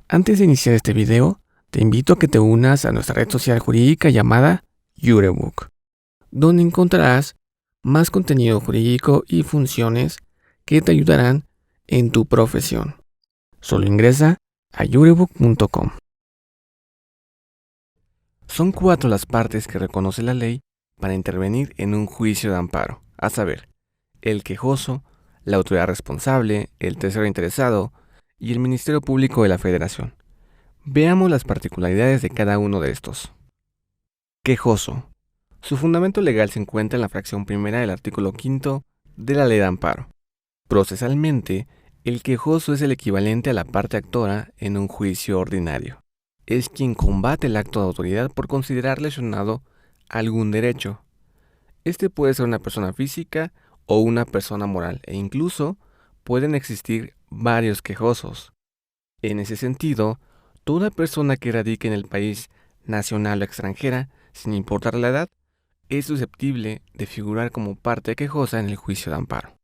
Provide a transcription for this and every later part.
Antes de iniciar este video, te invito a que te unas a nuestra red social jurídica llamada Jurebook, donde encontrarás más contenido jurídico y funciones que te ayudarán en tu profesión. Solo ingresa a jurebook.com. Son 4 las partes que reconoce la ley para intervenir en un juicio de amparo, a saber, el quejoso, la autoridad responsable, el tercero interesado y el Ministerio Público de la Federación. Veamos las particularidades de cada uno de estos. Quejoso. Su fundamento legal se encuentra en la fracción primera del artículo 5 de la Ley de Amparo. Procesalmente, el quejoso es el equivalente a la parte actora en un juicio ordinario. Es quien combate el acto de autoridad por considerar lesionado algún derecho. Este puede ser una persona física o una persona moral, e incluso pueden existir varios quejosos. En ese sentido, toda persona que radique en el país nacional o extranjera, sin importar la edad, es susceptible de figurar como parte quejosa en el juicio de amparo.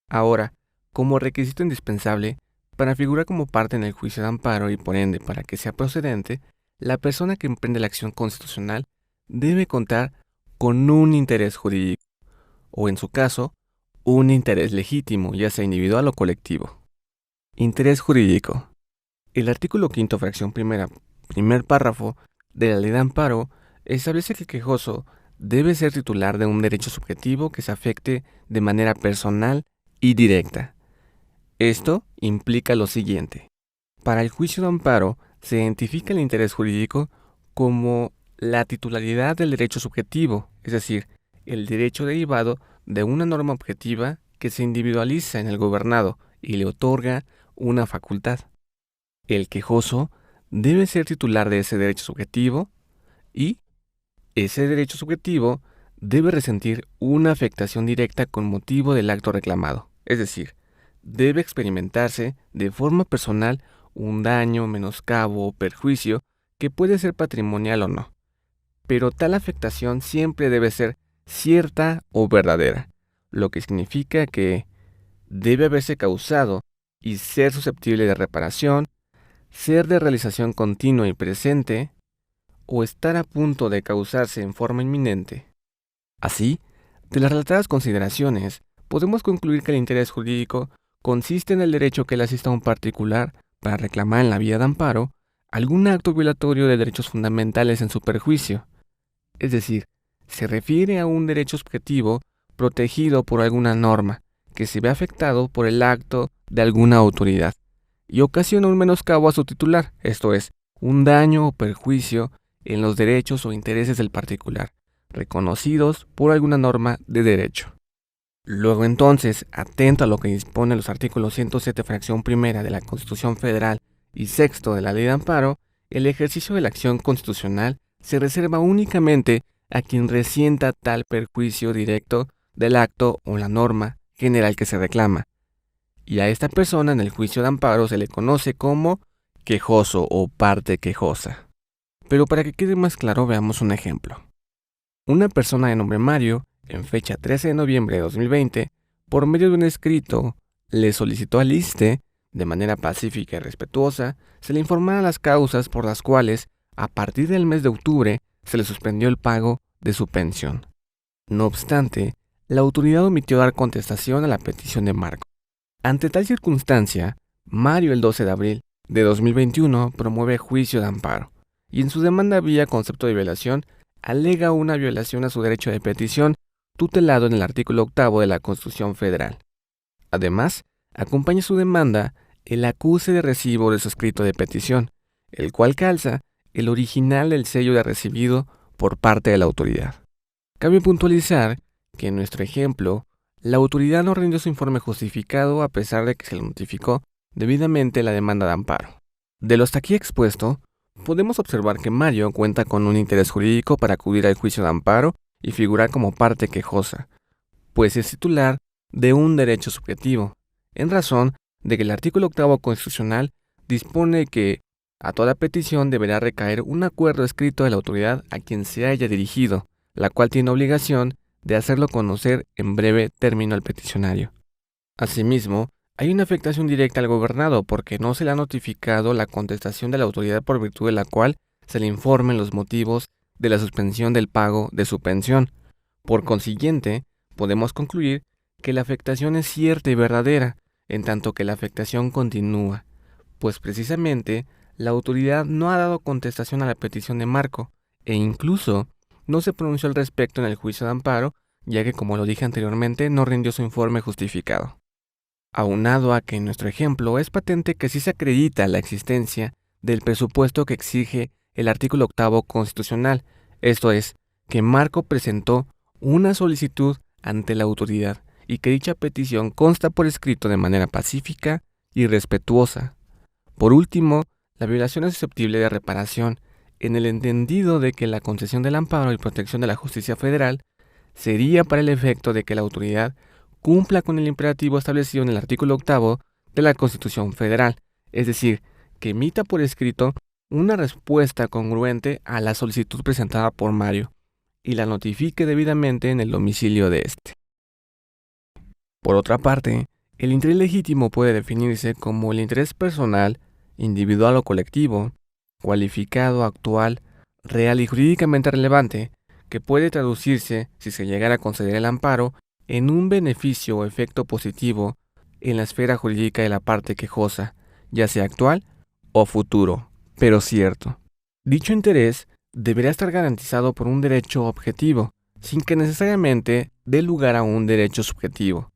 Ahora, como requisito indispensable, para figurar como parte en el juicio de amparo y por ende para que sea procedente, la persona que emprende la acción constitucional debe contar con un interés jurídico, o en su caso, un interés legítimo, ya sea individual o colectivo. Interés jurídico. El artículo 5, fracción primera, primer párrafo de la Ley de Amparo establece que el quejoso debe ser titular de un derecho subjetivo que se afecte de manera personal y directa. Esto implica lo siguiente. Para el juicio de amparo se identifica el interés jurídico como la titularidad del derecho subjetivo, es decir, el derecho derivado de una norma objetiva que se individualiza en el gobernado y le otorga una facultad. El quejoso debe ser titular de ese derecho subjetivo y ese derecho subjetivo debe resentir una afectación directa con motivo del acto reclamado, es decir, debe experimentarse de forma personal un daño, menoscabo o perjuicio que puede ser patrimonial o no, pero tal afectación siempre debe ser cierta o verdadera, lo que significa que debe haberse causado y ser susceptible de reparación, ser de realización continua y presente, o estar a punto de causarse en forma inminente. Así, de las relatadas consideraciones, podemos concluir que el interés jurídico consiste en el derecho que le asista a un particular para reclamar en la vía de amparo algún acto violatorio de derechos fundamentales en su perjuicio. Es decir, se refiere a un derecho subjetivo protegido por alguna norma que se ve afectado por el acto de alguna autoridad y ocasiona un menoscabo a su titular, esto es, un daño o perjuicio en los derechos o intereses del particular, reconocidos por alguna norma de derecho. Luego entonces, atento a lo que dispone los artículos 107 fracción primera de la Constitución Federal y sexto de la Ley de Amparo, el ejercicio de la acción constitucional se reserva únicamente a quien resienta tal perjuicio directo del acto o la norma general que se reclama, y a esta persona en el juicio de amparo se le conoce como quejoso o parte quejosa. Pero para que quede más claro, veamos un ejemplo. Una persona de nombre Mario, en fecha 13 de noviembre de 2020, por medio de un escrito, le solicitó al ISSSTE, de manera pacífica y respetuosa, se le informaran las causas por las cuales, a partir del mes de octubre, se le suspendió el pago de su pensión. No obstante, la autoridad omitió dar contestación a la petición de Marco. Ante tal circunstancia, Mario el 12 de abril de 2021 promueve juicio de amparo, y en su demanda vía concepto de violación alega una violación a su derecho de petición tutelado en el artículo 8 de la Constitución Federal. Además, acompaña su demanda el acuse de recibo de su escrito de petición, el cual calza el original del sello de recibido por parte de la autoridad. Cabe puntualizar que en nuestro ejemplo, la autoridad no rindió su informe justificado a pesar de que se le notificó debidamente la demanda de amparo. De lo hasta aquí expuesto, podemos observar que Mario cuenta con un interés jurídico para acudir al juicio de amparo y figurar como parte quejosa, pues es titular de un derecho subjetivo, en razón de que el artículo 8 constitucional dispone que a toda petición deberá recaer un acuerdo escrito de la autoridad a quien se haya dirigido, la cual tiene obligación de hacerlo conocer en breve término al peticionario. Asimismo, hay una afectación directa al gobernado porque no se le ha notificado la contestación de la autoridad por virtud de la cual se le informen los motivos de la suspensión del pago de su pensión. Por consiguiente, podemos concluir que la afectación es cierta y verdadera, en tanto que la afectación continúa, pues precisamente la autoridad no ha dado contestación a la petición de Marco, e incluso no se pronunció al respecto en el juicio de amparo, ya que, como lo dije anteriormente, no rindió su informe justificado. Aunado a que en nuestro ejemplo es patente que sí se acredita la existencia del presupuesto que exige el artículo 8 constitucional, esto es, que Marco presentó una solicitud ante la autoridad y que dicha petición consta por escrito de manera pacífica y respetuosa. Por último, la violación es susceptible de reparación en el entendido de que la concesión del amparo y protección de la justicia federal sería para el efecto de que la autoridad cumpla con el imperativo establecido en el artículo 8 de la Constitución Federal, es decir, que emita por escrito una respuesta congruente a la solicitud presentada por Mario y la notifique debidamente en el domicilio de éste. Por otra parte, el interés legítimo puede definirse como el interés personal, individual o colectivo, cualificado, actual, real y jurídicamente relevante, que puede traducirse, si se llegara a conceder el amparo, en un beneficio o efecto positivo en la esfera jurídica de la parte quejosa, ya sea actual o futuro, pero cierto. Dicho interés deberá estar garantizado por un derecho objetivo, sin que necesariamente dé lugar a un derecho subjetivo.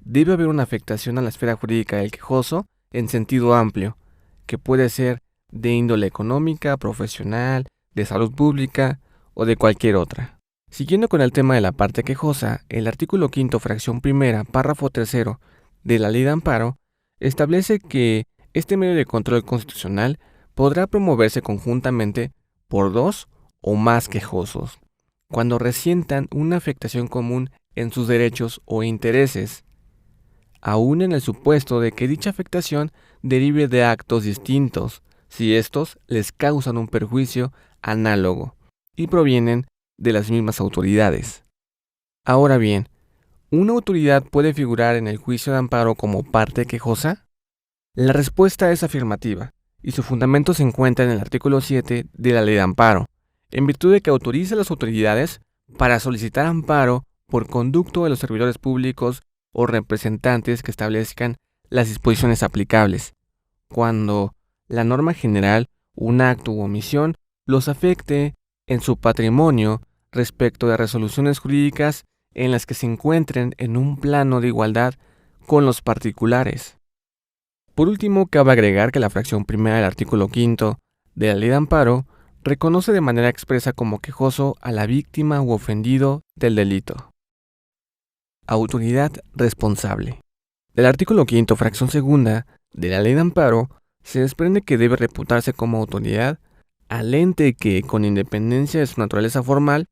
Debe haber una afectación a la esfera jurídica del quejoso en sentido amplio, que puede ser de índole económica, profesional, de salud pública o de cualquier otra. Siguiendo con el tema de la parte quejosa, el artículo 5, fracción primera, párrafo 3 de la Ley de Amparo establece que este medio de control constitucional podrá promoverse conjuntamente por dos o más quejosos, cuando resientan una afectación común en sus derechos o intereses, aun en el supuesto de que dicha afectación derive de actos distintos, si estos les causan un perjuicio análogo y provienen de las mismas autoridades. Ahora bien, ¿una autoridad puede figurar en el juicio de amparo como parte quejosa? La respuesta es afirmativa, y su fundamento se encuentra en el artículo 7 de la Ley de Amparo, en virtud de que autoriza a las autoridades para solicitar amparo por conducto de los servidores públicos o representantes que establezcan las disposiciones aplicables, cuando la norma general, un acto u omisión, los afecte en su patrimonio respecto de resoluciones jurídicas en las que se encuentren en un plano de igualdad con los particulares. Por último, cabe agregar que la fracción primera del artículo 5 de la Ley de Amparo reconoce de manera expresa como quejoso a la víctima u ofendido del delito. Autoridad responsable. Del artículo 5, fracción segunda de la Ley de Amparo se desprende que debe reputarse como autoridad al ente que, con independencia de su naturaleza formal,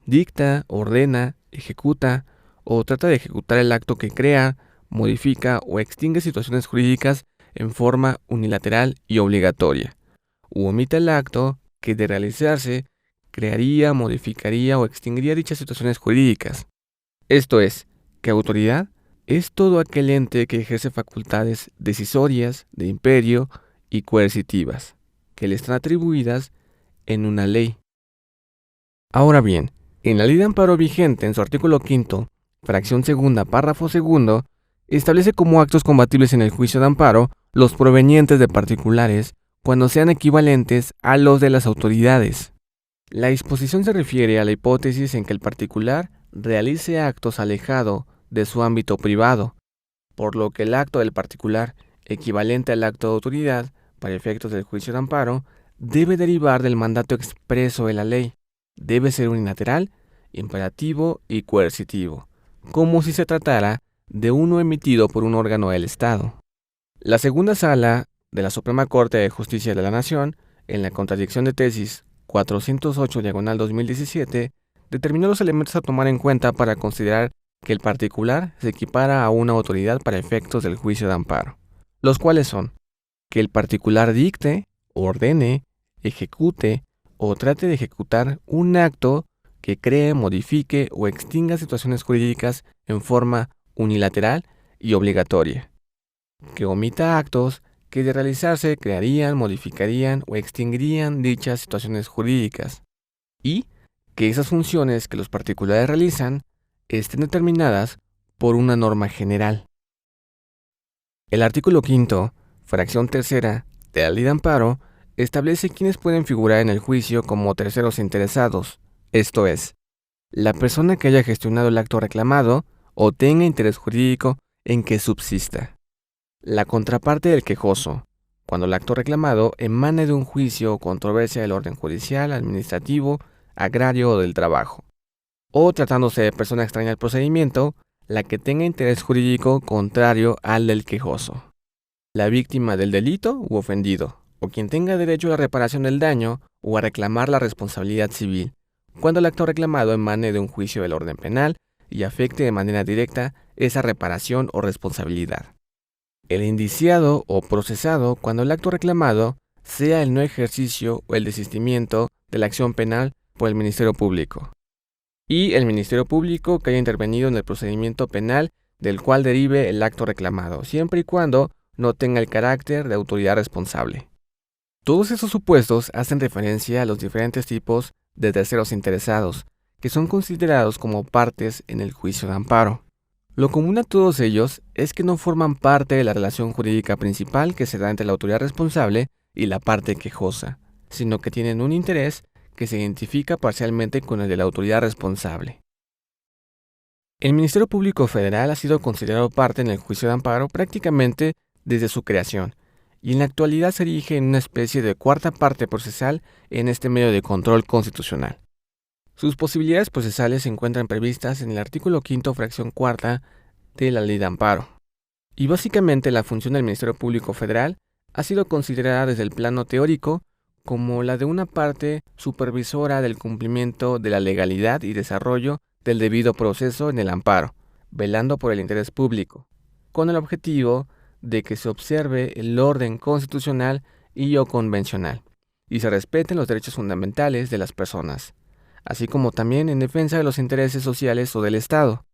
dicta, ordena, ejecuta o trata de ejecutar el acto que crea, modifica o extingue situaciones jurídicas en forma unilateral y obligatoria, u omite el acto que de realizarse crearía, modificaría o extinguiría dichas situaciones jurídicas. Esto es, que autoridad es todo aquel ente que ejerce facultades decisorias, de imperio y coercitivas, que le están atribuidas en una ley. Ahora bien, en la Ley de Amparo vigente, en su artículo 5, fracción segunda, párrafo segundo, establece como actos combatibles en el juicio de amparo los provenientes de particulares cuando sean equivalentes a los de las autoridades. La disposición se refiere a la hipótesis en que el particular realice actos alejado de su ámbito privado, por lo que el acto del particular, equivalente al acto de autoridad para efectos del juicio de amparo, debe derivar del mandato expreso de la ley, debe ser unilateral, imperativo y coercitivo, como si se tratara de uno emitido por un órgano del Estado. La segunda sala de la Suprema Corte de Justicia de la Nación, en la contradicción de tesis 408/2017, determinó los elementos a tomar en cuenta para considerar que el particular se equipara a una autoridad para efectos del juicio de amparo, los cuales son que el particular dicte, ordene, ejecute o trate de ejecutar un acto que cree, modifique o extinga situaciones jurídicas en forma unilateral y obligatoria, que omita actos que de realizarse crearían, modificarían o extinguirían dichas situaciones jurídicas, y que esas funciones que los particulares realizan estén determinadas por una norma general. El artículo 5º, fracción tercera, de la Ley de Amparo, establece quiénes pueden figurar en el juicio como terceros interesados, esto es, la persona que haya gestionado el acto reclamado o tenga interés jurídico en que subsista. La contraparte del quejoso, cuando el acto reclamado emane de un juicio o controversia del orden judicial, administrativo, agrario o del trabajo, o tratándose de persona extraña al procedimiento, la que tenga interés jurídico contrario al del quejoso, la víctima del delito u ofendido, o quien tenga derecho a la reparación del daño o a reclamar la responsabilidad civil, cuando el acto reclamado emane de un juicio del orden penal y afecte de manera directa esa reparación o responsabilidad. El indiciado o procesado cuando el acto reclamado sea el no ejercicio o el desistimiento de la acción penal por el Ministerio Público, y el Ministerio Público que haya intervenido en el procedimiento penal del cual derive el acto reclamado, siempre y cuando no tenga el carácter de autoridad responsable. Todos esos supuestos hacen referencia a los diferentes tipos de terceros interesados, que son considerados como partes en el juicio de amparo. Lo común a todos ellos es que no forman parte de la relación jurídica principal que se da entre la autoridad responsable y la parte quejosa, sino que tienen un interés que se identifica parcialmente con el de la autoridad responsable. El Ministerio Público Federal ha sido considerado parte en el juicio de amparo prácticamente desde su creación, y en la actualidad se erige en una especie de cuarta parte procesal en este medio de control constitucional. Sus posibilidades procesales se encuentran previstas en el artículo 5º, fracción cuarta de la Ley de Amparo. Y básicamente la función del Ministerio Público Federal ha sido considerada desde el plano teórico como la de una parte supervisora del cumplimiento de la legalidad y desarrollo del debido proceso en el amparo, velando por el interés público, con el objetivo de que se observe el orden constitucional y o convencional, y se respeten los derechos fundamentales de las personas, así como también en defensa de los intereses sociales o del Estado.